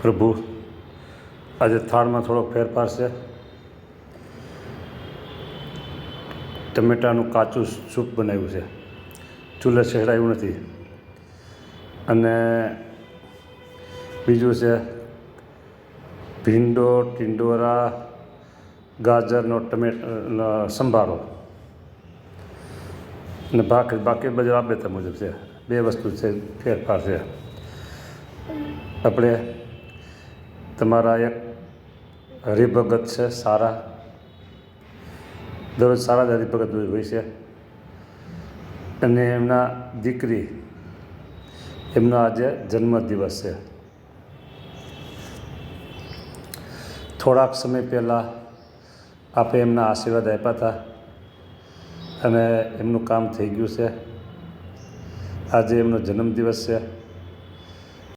પ્રભુ આજે થાળમાં થોડો ફેરફાર છે. ટમેટાનું કાચું સૂપ બનાવ્યું છે, ચૂલે સહેડાયું નથી. અને બીજું છે ભીંડો, ટિંડોરા, ગાજરનો સંભારો અને ભાખરી. બાકી બધું રાબેતા મુજબ છે. બે વસ્તુ છે, ફેરફાર છે. આપણે તમારા એક હરિભગત છે સારા, દરરોજ સારા જ હરિભગત હોય છે. અને એમના દીકરી, એમનો આજે જન્મદિવસ છે. થોડાક સમય પહેલાં આપણે એમના આશીર્વાદ આપ્યા હતા અને એમનું કામ થઈ ગયું છે. આજે એમનો જન્મદિવસ છે.